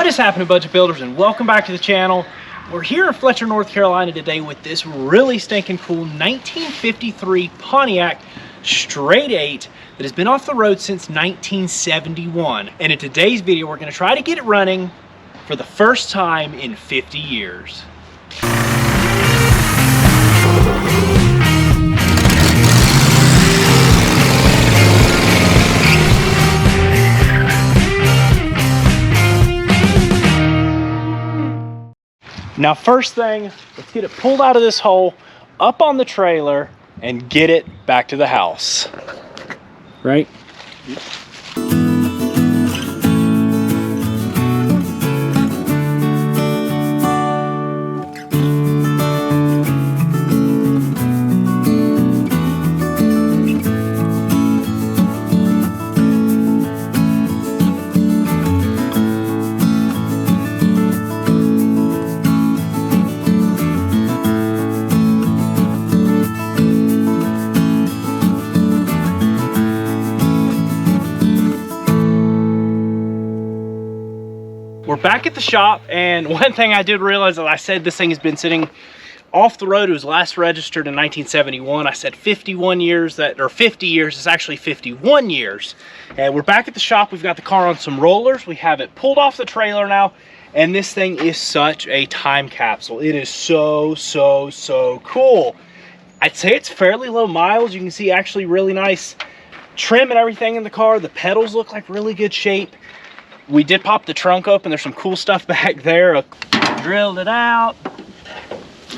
What is happening, budget builders, and welcome back to the channel. We're here in Fletcher, North Carolina today with this really stinking cool 1953 Pontiac straight 8 that has been off the road since 1971. And in today's video, we're going to try to get it running for the first time in 50 years. Now, first thing, let's get it pulled out of this hole, up on the trailer, and get it back to the house. Right? We're back at the shop, and one thing I did realize is I said this thing has been sitting off the road. It was last registered in 1971. I said 51 years, or 50 years. It's actually 51 years. And we're back at the shop. We've got the car on some rollers. We have it pulled off the trailer now, and this thing is such a time capsule. It is so cool. I'd say it's fairly low miles. You can see actually really nice trim and everything in the car. The pedals look like really good shape. We did pop the trunk open. There's some cool stuff back there. Drilled it out,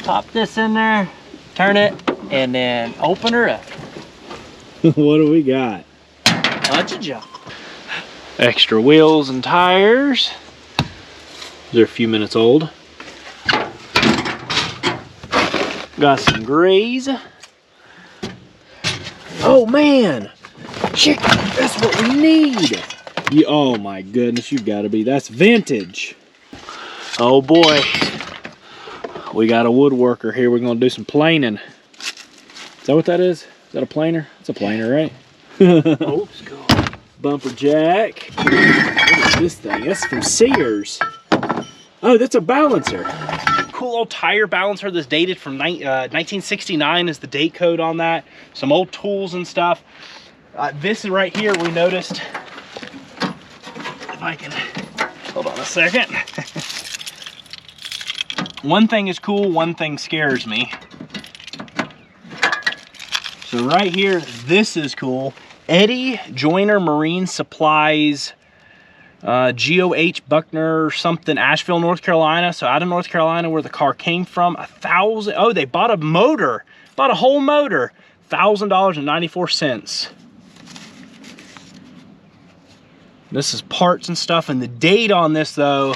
pop this in there, turn it, and then open her up. What do we got? Bunch of junk. Extra wheels and tires. They're a few minutes old. Got some grease. Oh man, chicken, that's what we need. Oh my goodness, you've got to be. That's vintage. Oh boy. We got a woodworker here. We're going to do some planing. Is that what that is? Is that a planer? It's a planer, right? Old school. Bumper jack. What is this thing? That's from Sears. Oh, that's a balancer. Cool old tire balancer that's dated from 1969 is the date code on that. Some old tools and stuff. This is right here, we noticed. If I can hold on a second. One thing is cool, one thing scares me. So right here, this is cool. Eddie Joyner Marine Supplies, GOH Buckner something, Asheville, North Carolina. So out of North Carolina where the car came from. Oh, they bought a motor, bought a whole motor, $1,000.94. This is parts and stuff, and the date on this though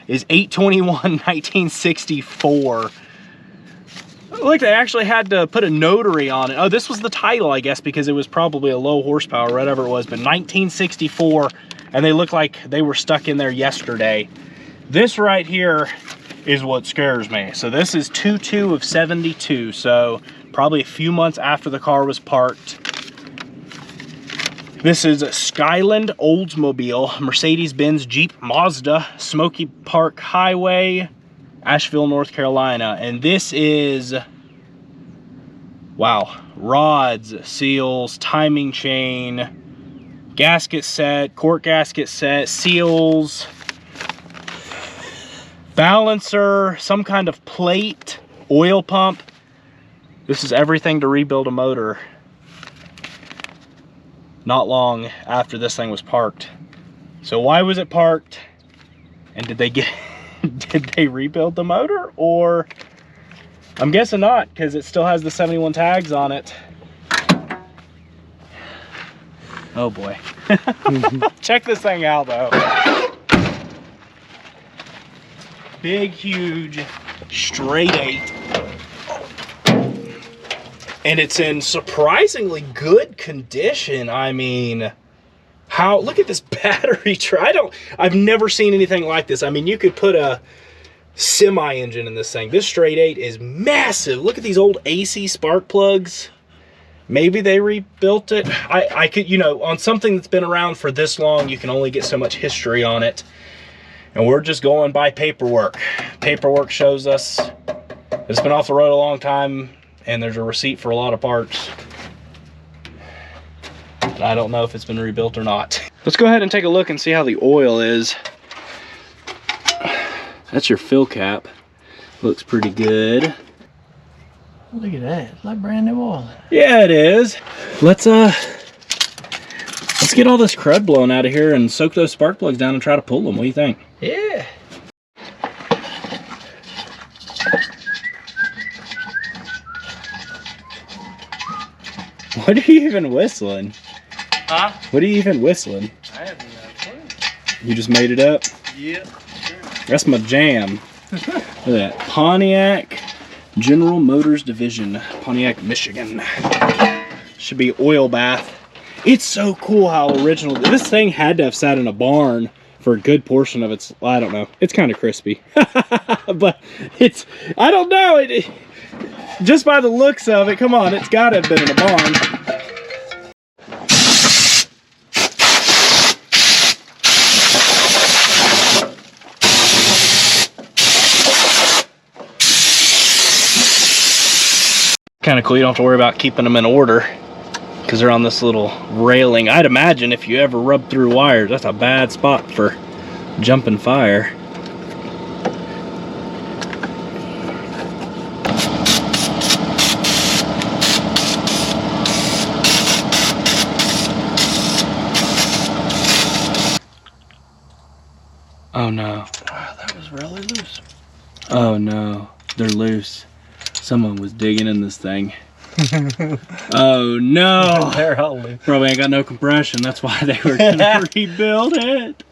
is 8/21/1964. Look, they actually had to put a notary on it. Oh, this was the title, I guess, because it was probably a low horsepower, whatever it was, but 1964, and they look like they were stuck in there yesterday. This right here is what scares me. So this is 2/2 of 72, so probably a few months after the car was parked. This is a Skyland Oldsmobile, Mercedes-Benz Jeep Mazda, Smoky Park Highway, Asheville, North Carolina. And this is, wow, rods, seals, timing chain, gasket set, cork gasket set, seals, balancer, some kind of plate, oil pump. This is everything to rebuild a motor. Not long after this thing was parked. So why was it parked? And did they rebuild the motor? Or, I'm guessing not, because it still has the 71 tags on it. Oh boy. Check this thing out though. Big, huge, straight 8. And it's in surprisingly good condition. I mean, look at this battery tray. I've never seen anything like this. I mean, you could put a semi-engine in this thing. This straight 8 is massive. Look at these old AC spark plugs. Maybe they rebuilt it. I could, you know, on something that's been around for this long, you can only get so much history on it. And we're just going by paperwork. Paperwork shows us it's been off the road a long time, and there's a receipt for a lot of parts. And I don't know if it's been rebuilt or not. Let's go ahead and take a look and see how the oil is. That's your fill cap. Looks pretty good. Look at that. It's like brand new oil. Yeah, it is. Let's get all this crud blown out of here and soak those spark plugs down and try to pull them. What do you think? Yeah. What are you even whistling? Huh? What are you even whistling? I have no clue. You just made it up? Yeah. That's my jam. Look at that. Pontiac General Motors Division, Pontiac, Michigan. Should be oil bath. It's so cool how original. This thing had to have sat in a barn for a good portion of its, I don't know. It's kind of crispy. But it's, I don't know. Just by the looks of it, come on, it's got to have been in a barn. Kind of cool. You don't have to worry about keeping them in order because they're on this little railing. I'd imagine if you ever rub through wires, that's a bad spot for jumping fire. Oh no. Wow, that was really loose. Oh no, they're loose. Someone was digging in this thing. Oh no! They're all loose. Probably ain't got no compression. That's why they were gonna rebuild it.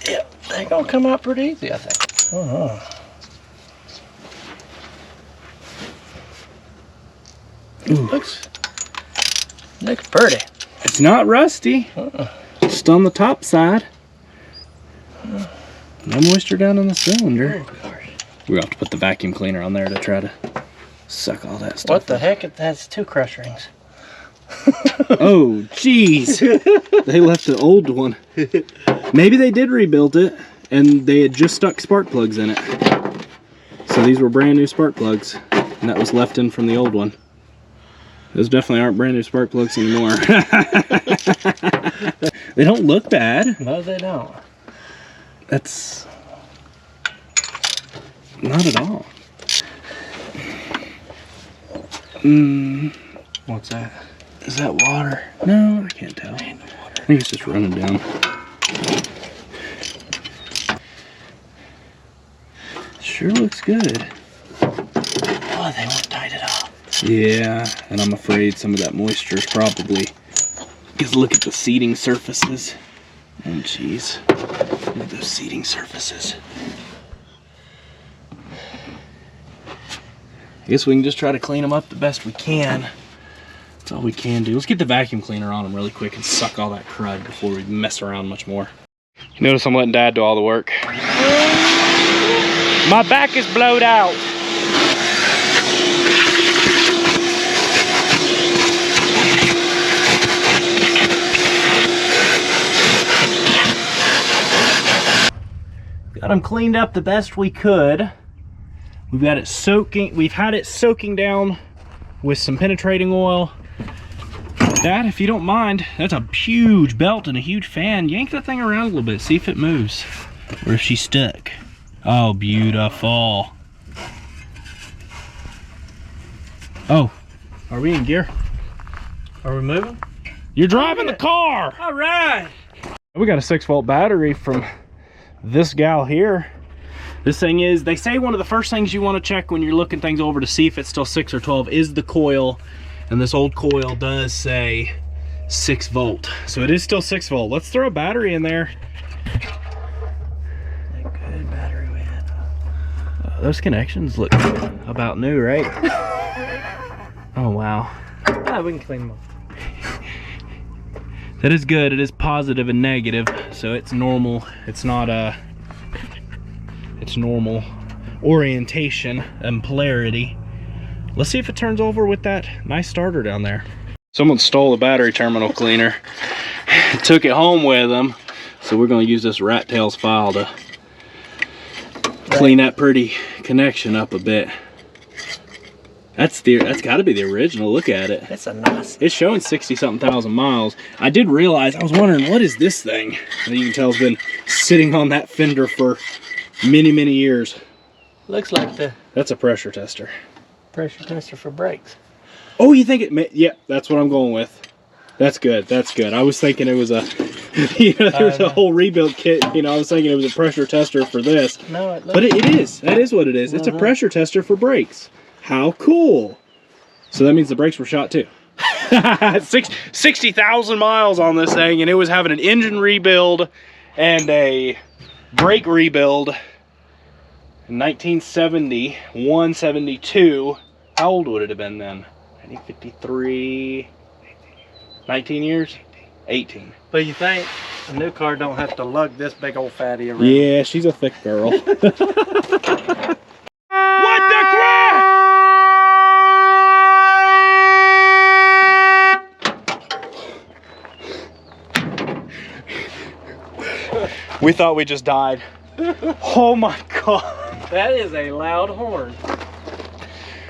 Yeah, they're gonna come out pretty easy, I think. Looks pretty. It's not rusty. Just on the top side. No moisture down in the cylinder. We'll have to put the vacuum cleaner on there to try to suck all that stuff. What the heck? It has 2 crush rings. Oh, jeez. They left the old one. Maybe they did rebuild it and they had just stuck spark plugs in it. So these were brand new spark plugs, and that was left in from the old one. Those definitely aren't brand new spark plugs anymore. They don't look bad. No, they don't. That's not at all. What's that? Is that water? No, I can't tell. I think it's just running down. Sure looks good. Oh, they won't tight it up. Yeah, and I'm afraid some of that moisture is probably, because look at the seating surfaces. Oh jeez, look at those seating surfaces. I guess we can just try to clean them up the best we can. That's all we can do. Let's get the vacuum cleaner on them really quick and suck all that crud before we mess around much more. You notice I'm letting Dad do all the work. My back is blowed out. Got them cleaned up the best we could. We've got it soaking, we've had it soaking down with some penetrating oil. Dad, if you don't mind, that's a huge belt and a huge fan. Yank that thing around a little bit, see if it moves. Or if she's stuck. Oh, beautiful. Oh, are we in gear? Are we moving? You're driving the car! All right. We got a 6-volt battery from this gal here. This thing is, they say one of the first things you want to check when you're looking things over to see if it's still 6 or 12 is the coil. And this old coil does say 6 volt. So it is still 6 volt. Let's throw a battery in there. That good battery we had. Those connections look about new, right? Oh, wow. Ah, we can clean them up. That is good. It is positive and negative, so it's normal. It's not it's normal orientation and polarity. Let's see if it turns over with that nice starter down there. Someone stole the battery terminal cleaner, took it home with them, So we're gonna use this rat tails file to clean that pretty connection up a bit. That's got to be the original. Look at it. It's a nice. It's showing 60-something thousand miles. I did realize, I was wondering, what is this thing? And you can tell it's been sitting on that fender for many, many years. Looks like the That's a pressure tester. pressure tester for brakes. Oh, you think it may, yeah, that's what I'm going with. That's good, that's good. I was thinking it was a, you know, there's a whole rebuild kit. You know, I was thinking it was a pressure tester for this. No, it looks But it is. That is what it is. It's a pressure tester for brakes. How cool. So that means the brakes were shot too. 60,000 miles on this thing, and it was having an engine rebuild and a brake rebuild in 1971, 72. How old would it have been then? 1953, 19 years? 18. But you think a new car don't have to lug this big old fatty around? Yeah, she's a thick girl. What the crap? We thought we just died. Oh my God. That is a loud horn.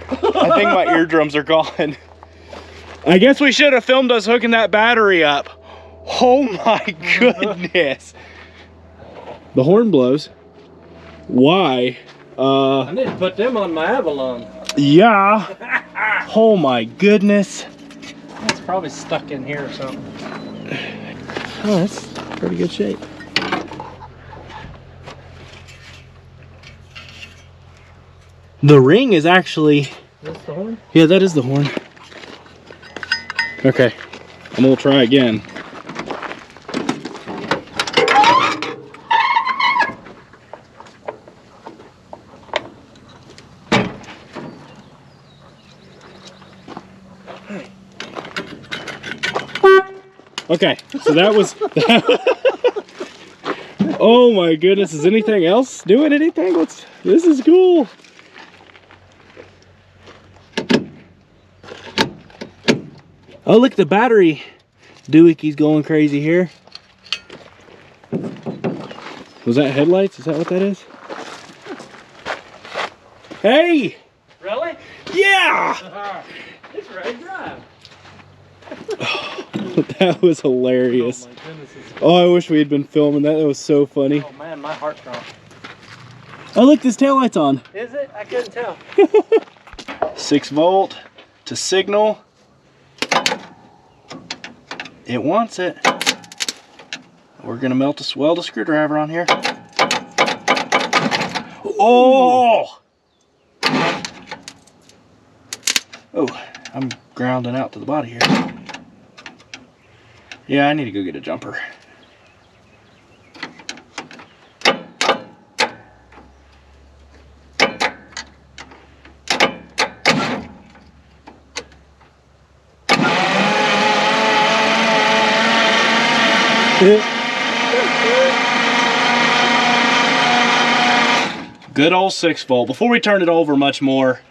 I think my eardrums are gone. I guess we should have filmed us hooking that battery up. Oh my goodness. The horn blows. Why? I need to put them on my Avalon. Yeah. Oh my goodness. It's probably stuck in here or something. Oh, that's pretty good shape. The ring is actually... Is this the horn? Yeah, that is the horn. Okay, I'm gonna try again. Okay, so that was... Oh my goodness, is anything else doing anything? This is cool. Oh, look, the battery doohickeys going crazy here. Was that headlights? Is that what that is? Hey! Really? Yeah! It's ready to drive. That was hilarious. Oh my goodness. Oh, I wish we had been filming that. That was so funny. Oh man, my heart's dropped. Oh, look, this taillight's on. Is it? I couldn't tell. 6 volt to signal. It wants it. We're gonna weld a screwdriver on here. Oh! Oh, I'm grounding out to the body here. Yeah, I need to go get a jumper. Good old 6 volt. Before we turn it over much more,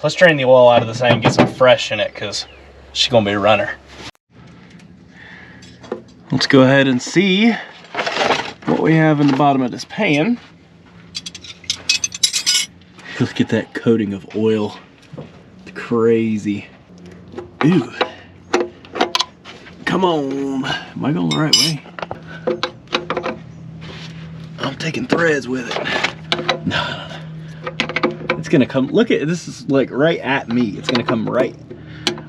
let's drain the oil out of this thing and get some fresh in it, because she's gonna be a runner. Let's go ahead and see what we have in the bottom of this pan. Look at that coating of oil. It's crazy. Ooh. Come on. Am I going the right way? I'm taking threads with it. No. It's gonna come, look at, this is like right at me. It's gonna come right.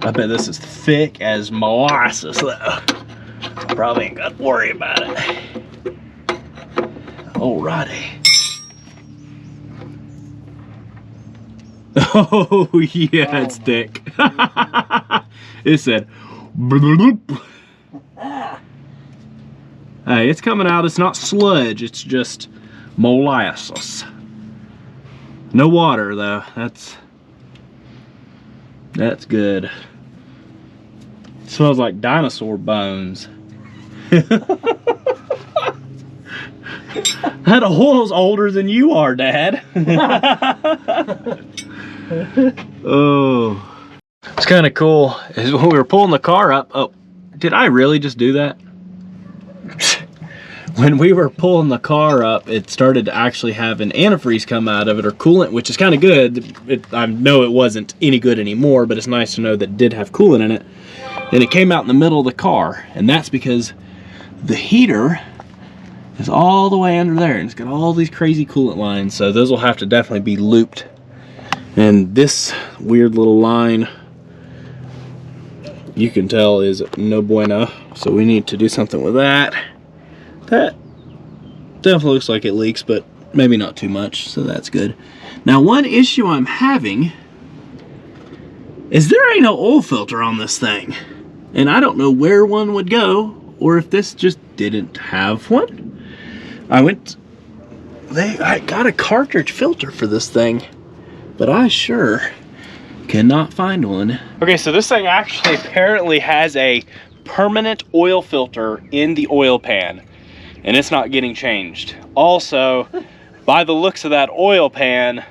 I bet this is thick as molasses though. Probably ain't got to worry about it. Alrighty. Oh yeah, it's thick. It said, hey, it's coming out. It's not sludge. It's just molasses. No water though. That's good. It smells like dinosaur bones. That oil's older than you are, Dad. Oh. It's kind of cool. Is when we were pulling the car up. Oh, did I really just do that? when we were pulling the car up, it started to actually have an antifreeze come out of it, or coolant, which is kind of good. I know it wasn't any good anymore, but it's nice to know that it did have coolant in it. And it came out in the middle of the car, and that's because the heater is all the way under there, and it's got all these crazy coolant lines, so those will have to definitely be looped. And this weird little line, you can tell, is no bueno, so we need to do something with that. That definitely looks like it leaks, but maybe not too much, so that's good. Now, one issue I'm having is there ain't no oil filter on this thing, and I don't know where one would go, or if this just didn't have one. I got a cartridge filter for this thing, but I sure cannot find one. Okay, so this thing actually apparently has a permanent oil filter in the oil pan, and it's not getting changed. Also, by the looks of that oil pan,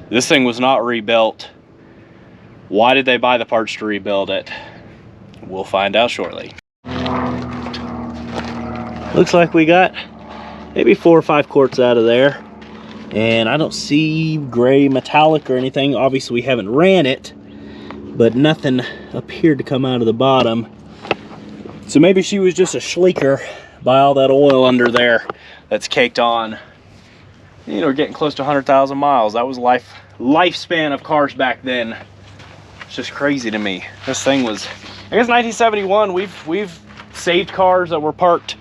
this thing was not rebuilt. Why did they buy the parts to rebuild it? We'll find out shortly. Looks like we got maybe 4 or 5 quarts out of there, and I don't see gray metallic or anything. Obviously we haven't ran it, but nothing appeared to come out of the bottom. So maybe she was just a schleeker by all that oil under there that's caked on. You know, we're getting close to 100,000 miles. That was lifespan of cars back then. It's just crazy to me. This thing was, I guess 1971, we've saved cars that were parked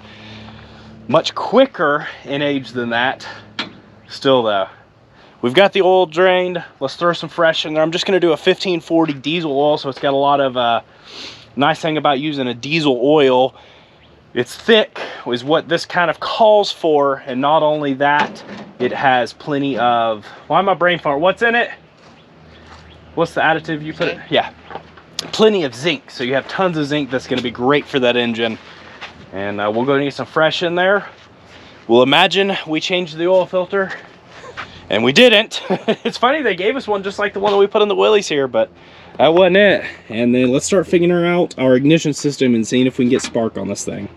much quicker in age than that. Still though, we've got the oil drained. Let's throw some fresh in there. I'm just gonna do a 1540 diesel oil, so it's got a lot of nice thing about using a diesel oil. It's thick, is what this kind of calls for, and not only that, it has plenty of, why am I brain fart? What's in it? What's the additive you put it? Yeah, plenty of zinc. So you have tons of zinc that's gonna be great for that engine. And we'll go and get some fresh in there. We'll imagine we changed the oil filter, and we didn't. It's funny, they gave us one just like the one that we put in the Willys here, but that wasn't it. And then let's start figuring out our ignition system and seeing if we can get spark on this thing.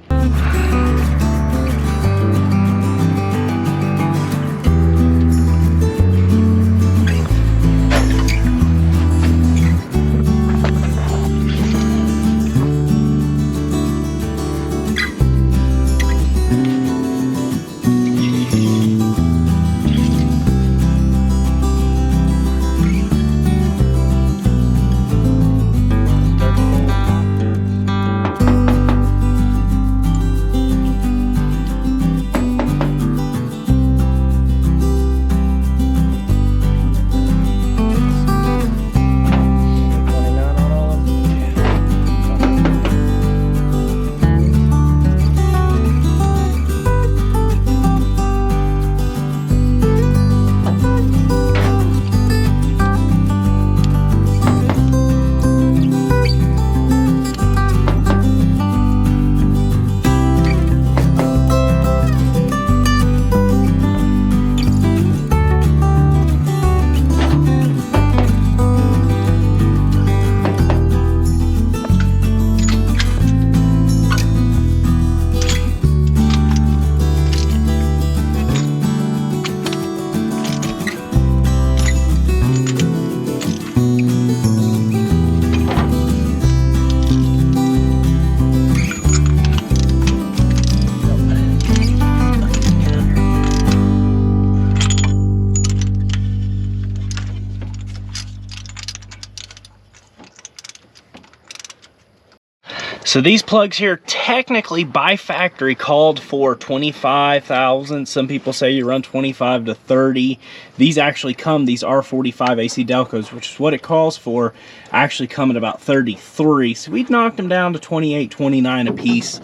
So these plugs here, technically by factory, called for 25,000. Some people say you run 25 to 30. These actually come, these R45 AC Delcos, which is what it calls for, actually come at about 33. So we've knocked them down to 28, 29 a piece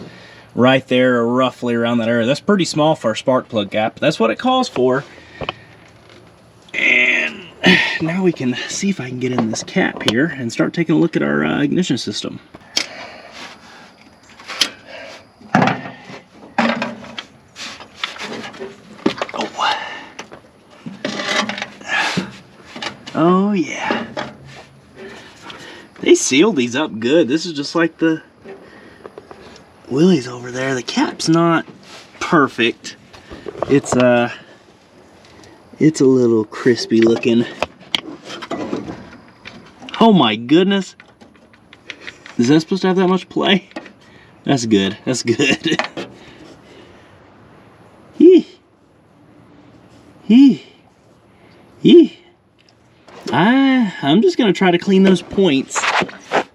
right there, roughly around that area. That's pretty small for a spark plug gap, but that's what it calls for. And now we can see if I can get in this cap here and start taking a look at our ignition system. Oh yeah, they sealed these up good. This is just like the Willie's over there. The cap's not perfect. It's a little crispy looking. Oh my goodness. Is that supposed to have that much play? That's good. That's good. Yee. Yee. Yee. I'm just gonna try to clean those points.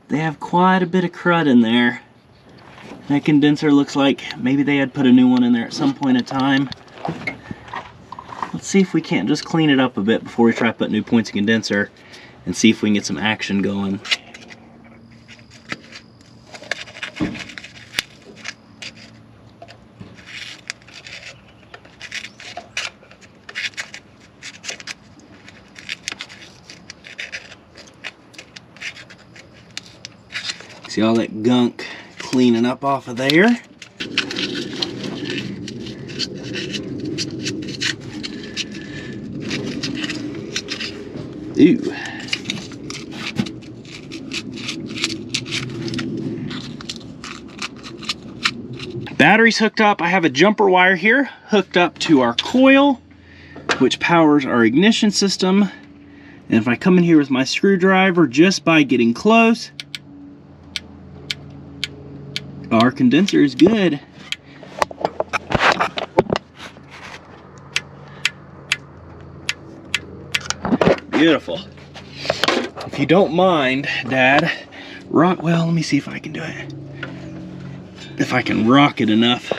They have quite a bit of crud in there. That condenser looks like maybe they had put a new one in there at some point in time. Let's see if we can't just clean it up a bit before we try to put new points in condenser and see if we can get some action going. See all that gunk cleaning up off of there. Ooh. Battery's hooked up. I have a jumper wire here hooked up to our coil, which powers our ignition system. And if I come in here with my screwdriver just by getting close, our condenser is good. Beautiful. If you don't mind, Dad, well, let me see if I can do it. If I can rock it enough.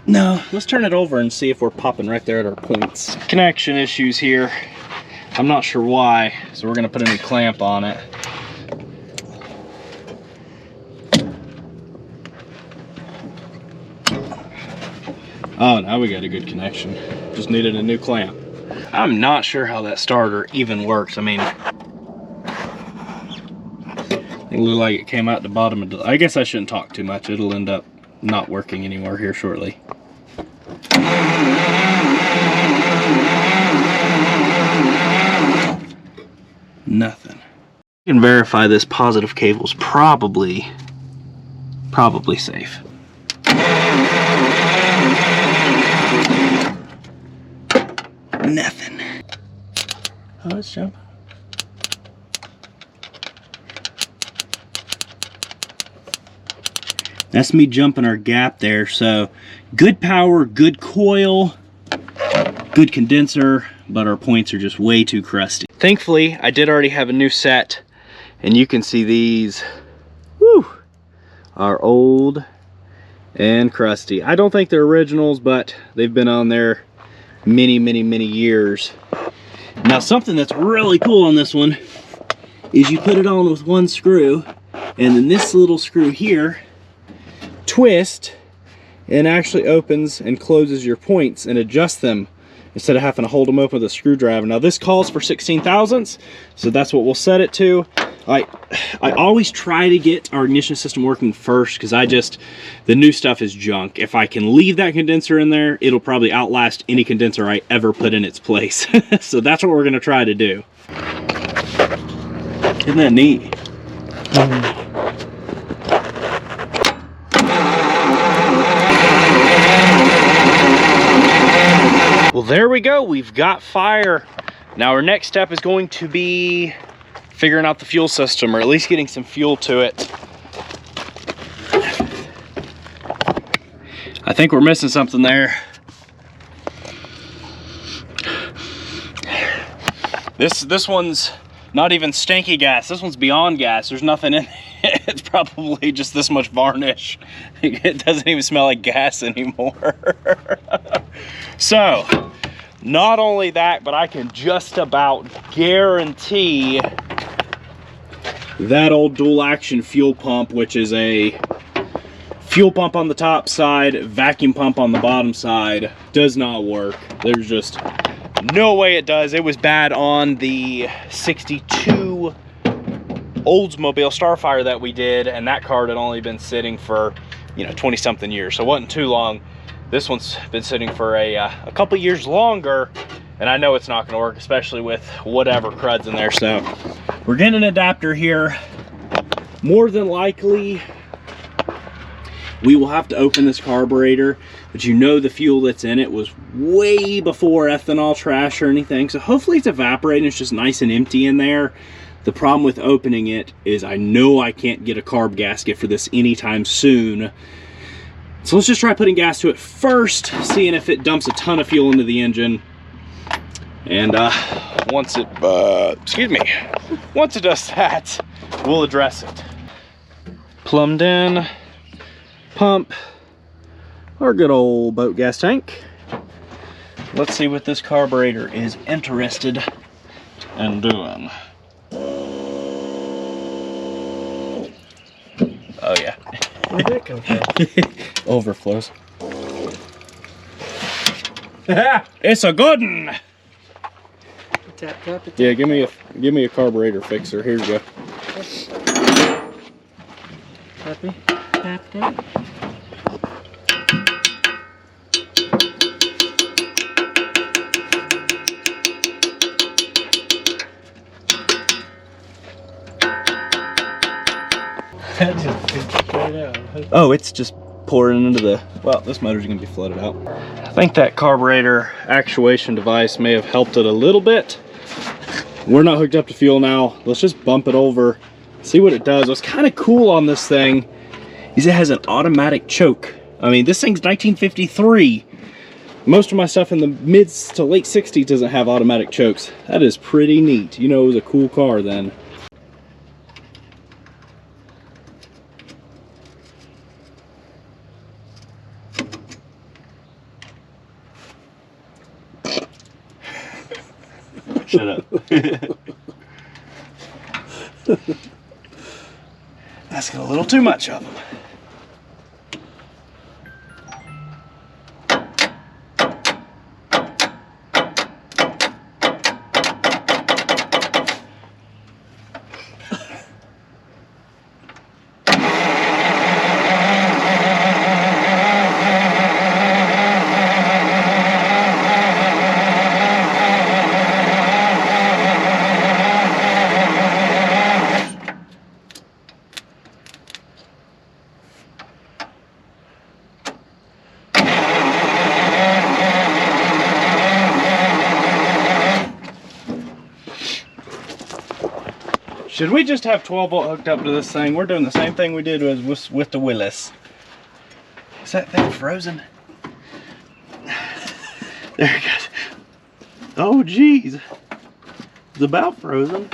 No, let's turn it over and see if we're popping right there at our points. Connection issues here. I'm not sure why, so we're gonna put a new clamp on it. Oh, now we got a good connection. Just needed a new clamp. I'm not sure how that starter even works. I mean, it looked like it came out the bottom of the... I guess I shouldn't talk too much. It'll end up not working anymore here shortly. Nothing. You can verify this positive cable's probably safe. Nothing. Oh, let's jump. That's me jumping our gap there. So good power, good coil, good condenser, but our points are just way too crusty. Thankfully, I did already have a new set, and you can see these, whew, are old and crusty. I don't think they're originals, but they've been on there many years. Now, something that's really cool on this one is you put it on with one screw, and then this little screw here twist and actually opens and closes your points and adjusts them instead of having to hold them open with a screwdriver. Now, this calls for 16 thousandths, so that's what we'll set it to. I always try to get our ignition system working first, because the new stuff is junk. If I can leave that condenser in there, it'll probably outlast any condenser I ever put in its place. So that's what we're gonna try to do. Isn't that neat? Well, there we go. We've got fire. Now our next step is going to be figuring out the fuel system, or at least getting some fuel to it. I think we're missing something there. This one's not even stanky gas. This one's beyond gas. There's nothing in it. It's probably just this much varnish. It doesn't even smell like gas anymore. So, not only that, but I can just about guarantee that old dual action fuel pump, which is a fuel pump on the top side, vacuum pump on the bottom side, does not work. There's just no way it does. It was bad on the 62 Oldsmobile Starfire that we did, and that car had only been sitting for, 20 something years, so it wasn't too long. This one's been sitting for a couple years longer, and I know it's not gonna work, especially with whatever crud's in there. So we're getting an adapter here. more than likely we will have to open this carburetor, but you know the fuel that's in it was way before ethanol trash or anything, so hopefully it's evaporating. It's just nice and empty in there. The problem with opening it is I know I can't get a carb gasket for this anytime soon. So let's just try putting gas to it first, seeing if it dumps a ton of fuel into the engine. And once it does that, we'll address it. Plumbed in, pump, our good old boat gas tank. Let's see what this carburetor is interested in doing. Oh yeah. Where'd that come from? Overflows. It's a good one. Tap, tap, tap. Yeah, give me a carburetor fixer. Here you go. Happy? Tap, tap. That just fits straight out. Oh, it's just pouring into the, well, this motor's gonna be flooded out. I think that carburetor actuation device may have helped it a little bit. We're not hooked up to fuel now. Let's just bump it over, see what it does. What's kind of cool on this thing is it has an automatic choke. I mean, this thing's 1953. Most of my stuff in the mid to late 60s doesn't have automatic chokes. That is pretty neat. You know, it was a cool car then. Shut up. That's got a little too much of them. Should we just have 12 volt hooked up to this thing? We're doing the same thing we did with the Willis. Is that thing frozen? There it goes. Oh geez, it's about frozen.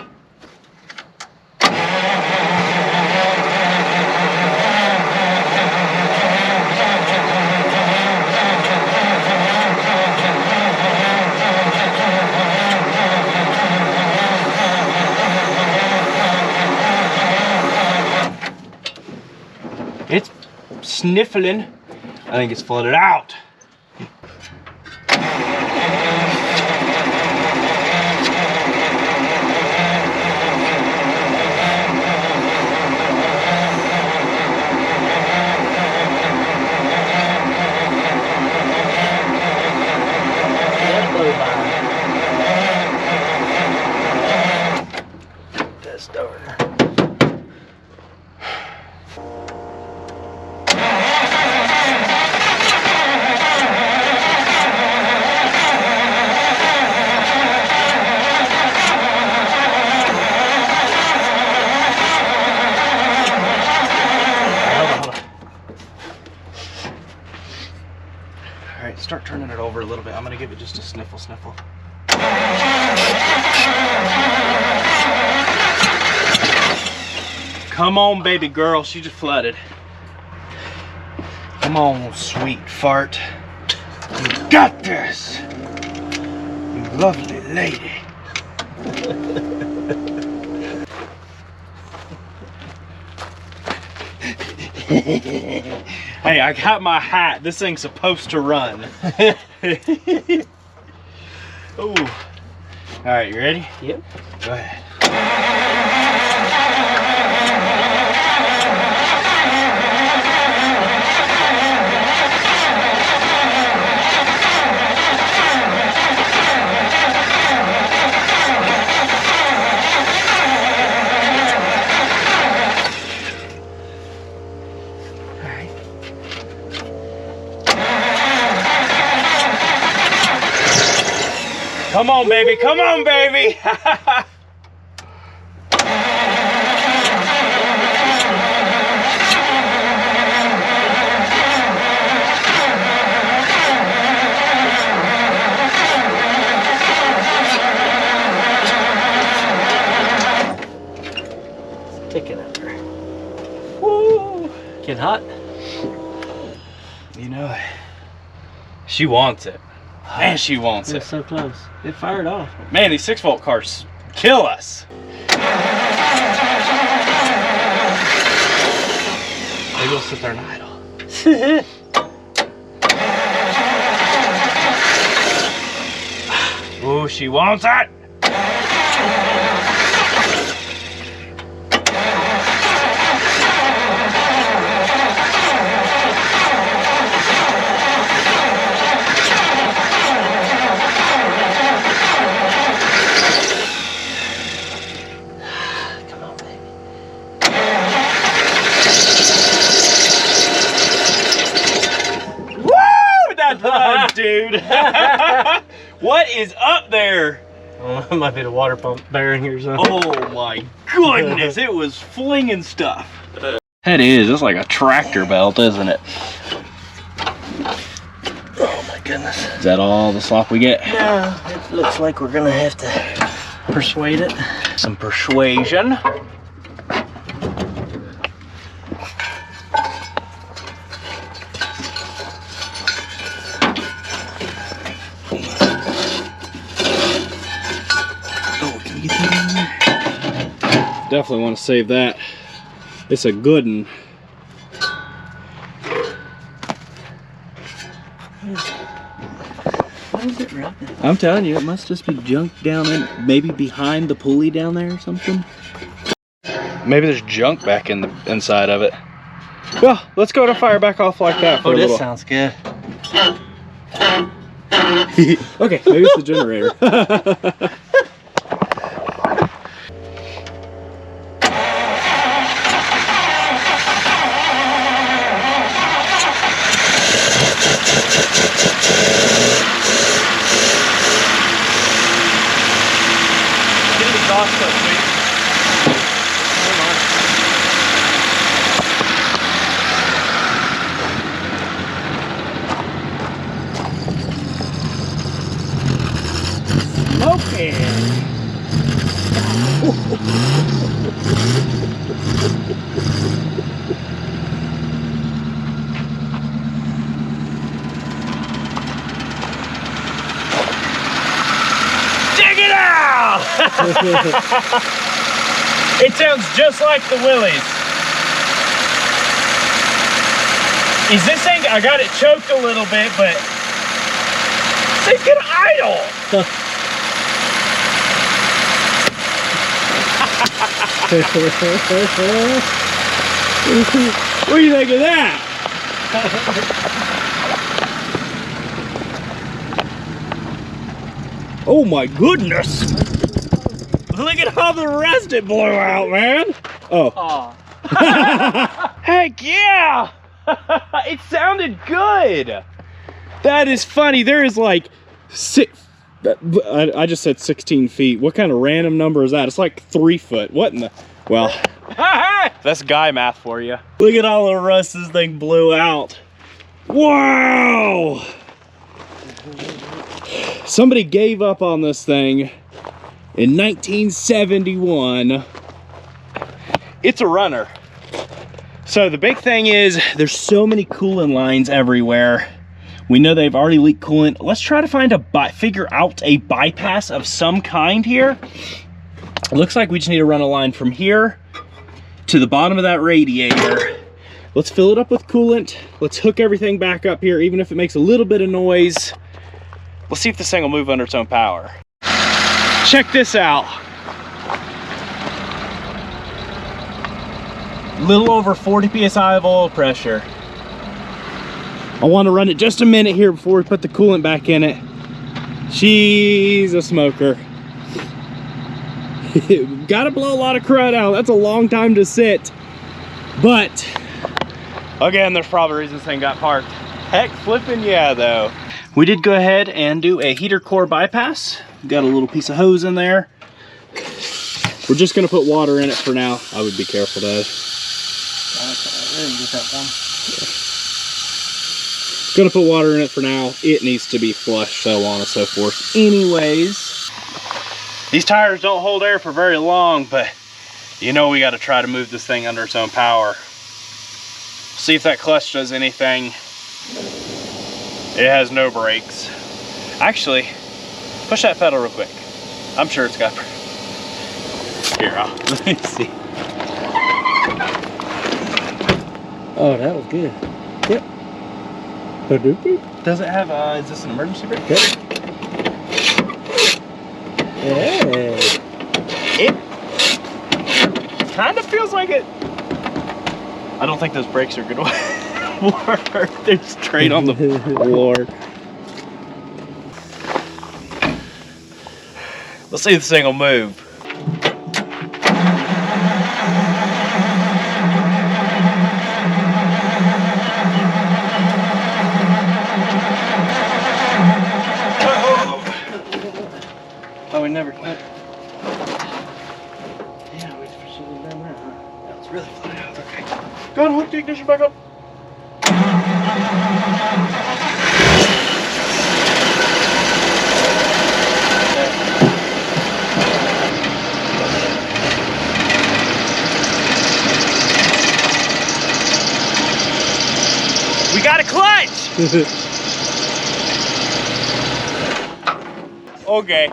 It's sniffling. I think it's flooded out. That's starter. Alright, start turning it over a little bit. I'm gonna give it just a sniffle. Come on, baby girl, she just flooded. Come on, sweet fart. You got this, you lovely lady. Hey, I got my hat. This thing's supposed to run. Ooh. All right, you ready? Yep. Go ahead. Come on, baby. Come on, baby. Ticking up there. Woo! Getting hot? You know, she wants it. Man, she wants It's it. so close. It fired off. Man, these 6-volt cars kill us. Maybe we'll sit there and idle. Oh, she wants it. Dude. What is up there? Oh, it might be the water pump bearing or something. Oh my goodness, it was flinging stuff. That is, it's like a tractor belt, isn't it? Oh my goodness. Is that all the slop we get? Yeah, it looks like we're gonna have to persuade it. Some persuasion. Definitely want to save that. It's a good one. Why is it rubbing? I'm telling you, it must just be junk down in, maybe behind the pulley down there or something. Maybe there's junk back in the inside of it. Well, let's go to fire back off like that for a little. This sounds good. Okay, maybe it's the generator. Dig it out! It sounds just like the Willys. Is this thing, I got it choked a little bit, but they can idle. What do you think of that? Oh my goodness! Look at how the rest it blew out, man! Oh. Heck yeah! It sounded good! That is funny. There is like I just said 16 feet. What kind of random number is that? It's like 3 foot. What in the... Well, that's guy math for you. Look at all the rust this thing blew out. Wow! Somebody gave up on this thing in 1971. It's a runner. So the big thing is there's so many coolant lines everywhere. We know they've already leaked coolant. Let's try to find figure out a bypass of some kind here. It looks like we just need to run a line from here to the bottom of that radiator. Let's fill it up with coolant. Let's hook everything back up here, even if it makes a little bit of noise. Let's see if this thing will move under its own power. Check this out. Little over 40 psi of oil pressure. I want to run it just a minute here before we put the coolant back in it. She's a smoker. Gotta blow a lot of crud out. That's a long time to sit. But, again, there's probably a reason this thing got parked. Heck flipping yeah, though. We did go ahead and do a heater core bypass. Got a little piece of hose in there. We're just gonna put water in it for now. I would be careful though. Get that one. Gonna put water in it for now. It needs to be flushed, so on and so forth. Anyways, these tires don't hold air for very long, but you know we got to try to move this thing under its own power. See if that clutch does anything. It has no brakes. Actually, push that pedal real quick. I'm sure it's got. Here, let me see. Oh, that was good. Yep. Does it have, is this an emergency brake? Yep. Hey. It kind of feels like it. I don't think those brakes are gonna work. They're straight on the floor. Let's see if this thing will move. Oh, we never quit. Yeah, we should have done that, huh? That was really flat out. Okay. Go ahead and hook the ignition back up. We got a clutch! Okay.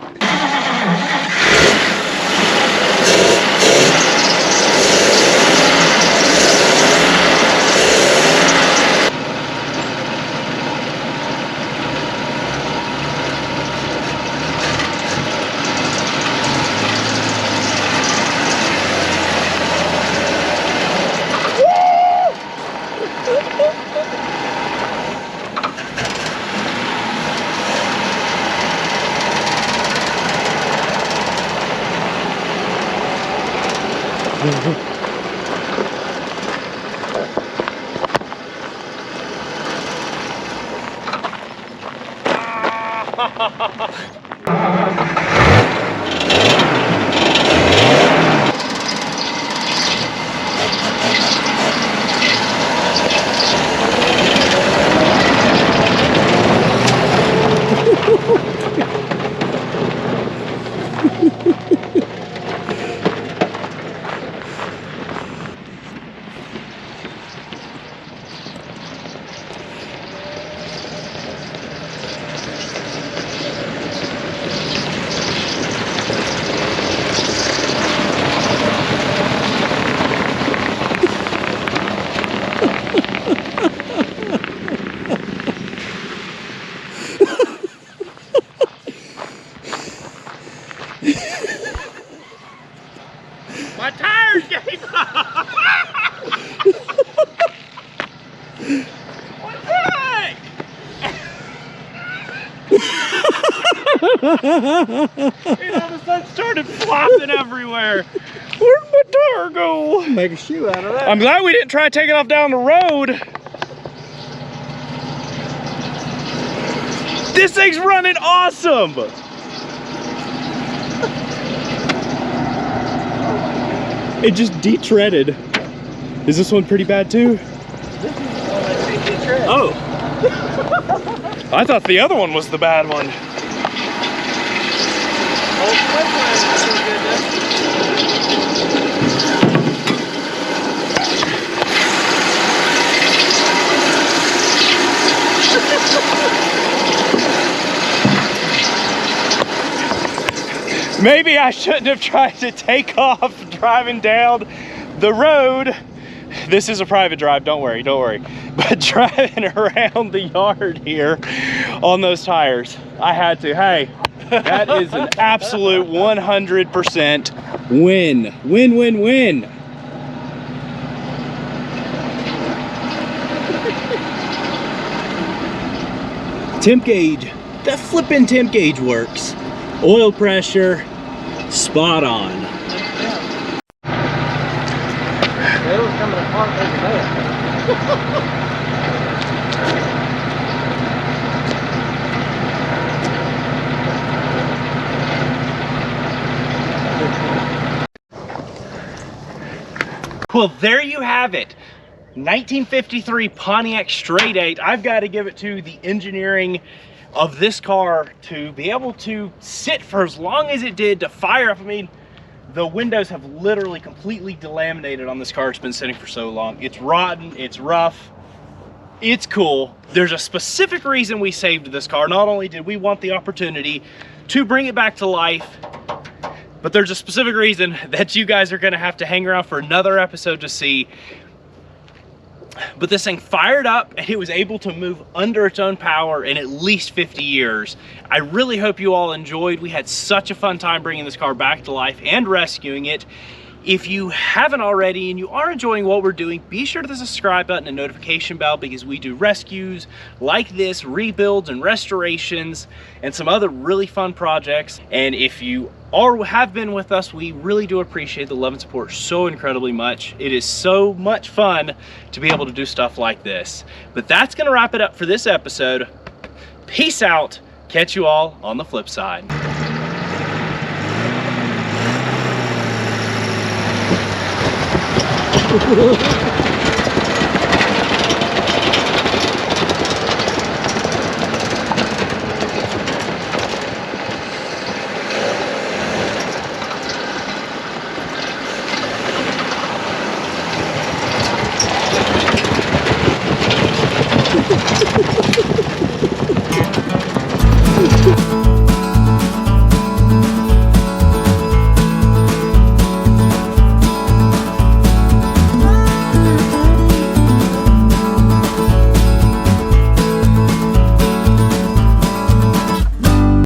My tires gave up! What the heck? It all of a sudden started flopping everywhere. Where'd my tire go? Make a shoe out of that. I'm glad we didn't try taking off down the road. This thing's running awesome. It just detreaded. Is this one pretty bad too? This is the one I think you tread. Oh. I thought the other one was the bad one. Oh, sometimes it's so good, Maybe I shouldn't have tried to take off driving down the road. This is a private drive, don't worry, don't worry. But driving around the yard here on those tires, I had to. Hey, that is an absolute 100% win. Win, win, win. Temp gauge. That flipping temp gauge works. Oil pressure, spot on. They were coming apart over there. Well, there you have it. 1953 Pontiac straight 8. I've got to give it to the engineering of this car to be able to sit for as long as it did, to fire up. I mean, the windows have literally completely delaminated on this car. It's been sitting for so long. It's rotten, it's rough, it's cool. There's a specific reason we saved this car. Not only did we want the opportunity to bring it back to life, but there's a specific reason that you guys are gonna have to hang around for another episode to see. But this thing fired up and it was able to move under its own power in at least 50 years. I really hope you all enjoyed. We had such a fun time bringing this car back to life and rescuing it. If you haven't already and you are enjoying what we're doing, be sure to hit the subscribe button and notification bell, because we do rescues like this, rebuilds and restorations, and some other really fun projects. And if you have been with us, we really do appreciate the love and support so incredibly much. It is so much fun to be able to do stuff like this. But that's gonna wrap it up for this episode. Peace out. Catch you all on the flip side.